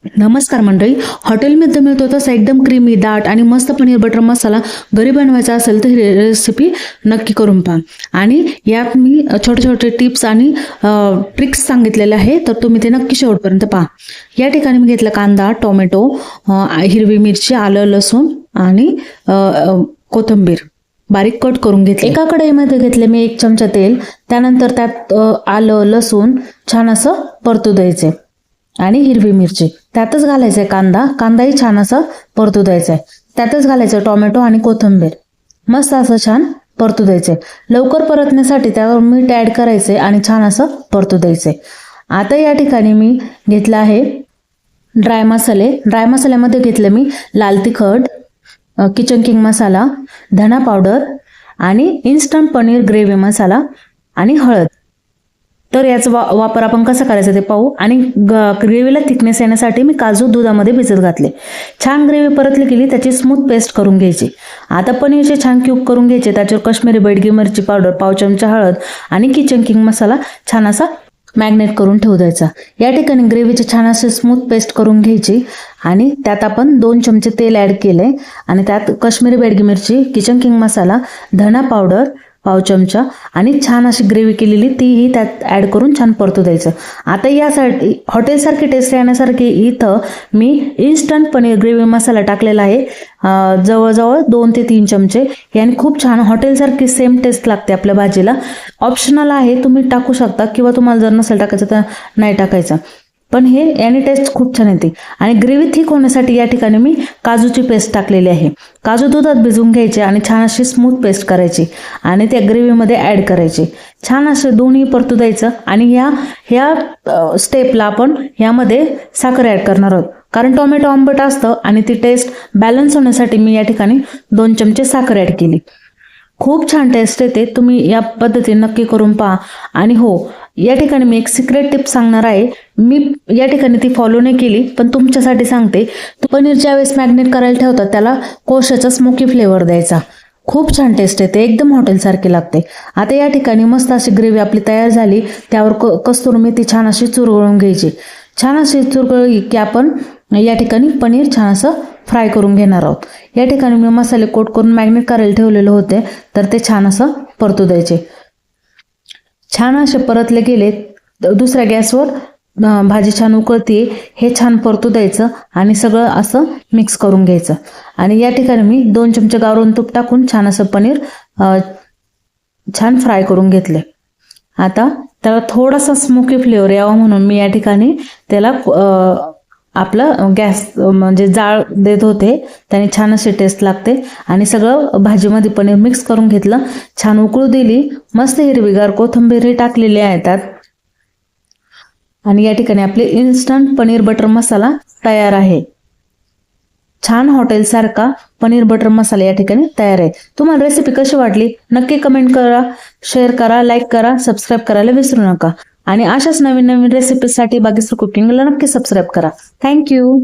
नमस्कार मंडळी, हॉटेलमध्ये मिळतो तसा एकदम क्रीमी, दाट आणि मस्त पनीर बटर मसाला घरी बनवायचा असेल तर ही रेसिपी नक्की करून पहा. आणि यात मी छोटे छोटे टिप्स आणि ट्रिक्स सांगितलेले आहे, तर तुम्ही ते नक्की शेवटपर्यंत पहा. या ठिकाणी मी घेतला कांदा, टोमॅटो, हिरवी मिरची, आलं, लसूण आणि कोथिंबीर बारीक कट करून घेतले. एका कढईमध्ये घेतले मी 1 चमचा तेल. त्यानंतर त्यात आलं, लसूण छान असं परतू द्यायचे आणि हिरवी मिरची त्यातच घालायचंय. कांदाही छान असं परतू द्यायचा आहे. त्यातच घालायचं टोमॅटो आणि कोथिंबीर, मस्त असं छान परतू द्यायचे. लवकर परतण्यासाठी त्यावर मीठ ऍड करायचे आणि छान असं परतू द्यायचे. आता या ठिकाणी मी घेतलं आहे ड्राय मसाले. ड्राय मसाल्यामध्ये घेतले मी लाल तिखट, किचन किंग मसाला, धना पावडर आणि इन्स्टंट पनीर ग्रेव्ही मसाला आणि हळद. तर याचा वापर आपण कसा करायचा ते पाहू. आणि ग्रेव्हीला थिकनेस येण्यासाठी मी काजू दुधामध्ये भिजत घातले. छान ग्रेव्ही परतली गेली, त्याची स्मूथ पेस्ट करून घ्यायची. आता पनीरचे छान क्यूब करून घ्यायचे. त्याच्यावर काश्मीरी बेडगी मिरची पावडर, पाव चमचा हळद आणि किचन किंग मसाला छान असा मॅग्नेट करून ठेवू द्यायचा. या ठिकाणी ग्रेव्हीची छान अशी स्मूथ पेस्ट करून घ्यायची आणि त्यात आपण 2 चमचे तेल ऍड केले आणि त्यात काश्मीरी बेडगी मिरची, किचन किंग मसाला, धना पावडर पाव चमचा आणि छान अशी ग्रेव्ही केलेली तीही त्यात ऍड करून छान परतू द्यायचं. आता यासाठी हॉटेलसारखी टेस्ट येण्यासारखी इथं मी इन्स्टंट पनीर ग्रेव्ही मसाला टाकलेला आहे, जवळजवळ 2 ते 3 चमचे. याने खूप छान हॉटेलसारखी सेम टेस्ट लागते आपल्या भाजीला. ऑप्शनल आहे, तुम्ही टाकू शकता किंवा तुम्हाला जर नसेल टाकायचं तर नाही टाकायचं, पण हे याने टेस्ट खूप छान येते. आणि ग्रेव्ही थिक होण्यासाठी या ठिकाणी मी काजूची पेस्ट टाकलेली आहे. काजू दुधात भिजवून घ्यायचे आणि छान अशी स्मूथ पेस्ट करायची आणि त्या ग्रेव्हीमध्ये ॲड करायची. छान असे दोन्ही परतू द्यायचं. आणि ह्या स्टेपला आपण यामध्ये साखर ॲड करणार आहोत, कारण टोमॅटो आंबट असतं आणि ती टेस्ट बॅलन्स होण्यासाठी मी या ठिकाणी 2 चमचे साखर ॲड केली. खूप छान टेस्ट येते. तुम्ही या पद्धतीने नक्की करून पहा. आणि हो, या ठिकाणी मी एक सिक्रेट टिप सांगणार आहे. मी या ठिकाणी ती फॉलो नाही केली, पण तुमच्यासाठी सांगते. पनीर ज्यावेळेस मॅग्नेट करायला ठेवतात त्याला कोळशाचा स्मोकी फ्लेवर द्यायचा. खूप छान टेस्ट येते, एकदम हॉटेलसारखी लागते. आता या ठिकाणी मस्त अशी ग्रेव्ही आपली तयार झाली. त्यावर कस्तुरी मेथी छान अशी चुरगळून घ्यायची. छान अशी चुरगळली की आपण या ठिकाणी पनीर छान असं फ्राय करून घेणार आहोत. या ठिकाणी मी मसाले कोट करून मॅग्नेट करायला ठेवलेले होते, तर ते छान असं परतू द्यायचे. छान असे परतले गेले. दुसऱ्या गॅसवर भाजी छान उकळते, हे छान परतू द्यायचं आणि सगळं असं मिक्स करून घ्यायचं. आणि या ठिकाणी मी 2 चमचे गावरान तूप टाकून छान असं पनीर छान फ्राय करून घेतले. आता त्याला थोडासा स्मोकी फ्लेवर यावा म्हणून मी या ठिकाणी त्याला आपलं गॅस म्हणजे जाळ देत होते, त्याने छान अशी टेस्ट लागते. आणि सगळं भाजीमध्ये पनीर मिक्स करून घेतलं, छान उकळू दिली. मस्त हिरवीगार कोथिंबीर टाकलेली आहे त्यात. आणि या ठिकाणी आपले इन्स्टंट पनीर बटर मसाला तयार आहे. छान हॉटेलसारखा पनीर बटर मसाला या ठिकाणी तयार आहे. तुम्हाला रेसिपी कशी वाटली नक्की कमेंट करा, शेअर करा, लाईक करा, सबस्क्राईब करायला विसरू नका. आणि अशाच नवीन नवीन रेसिपीसाठी बागेश्वर कुकिंगला नक्की सबस्क्राईब करा. थँक्यू.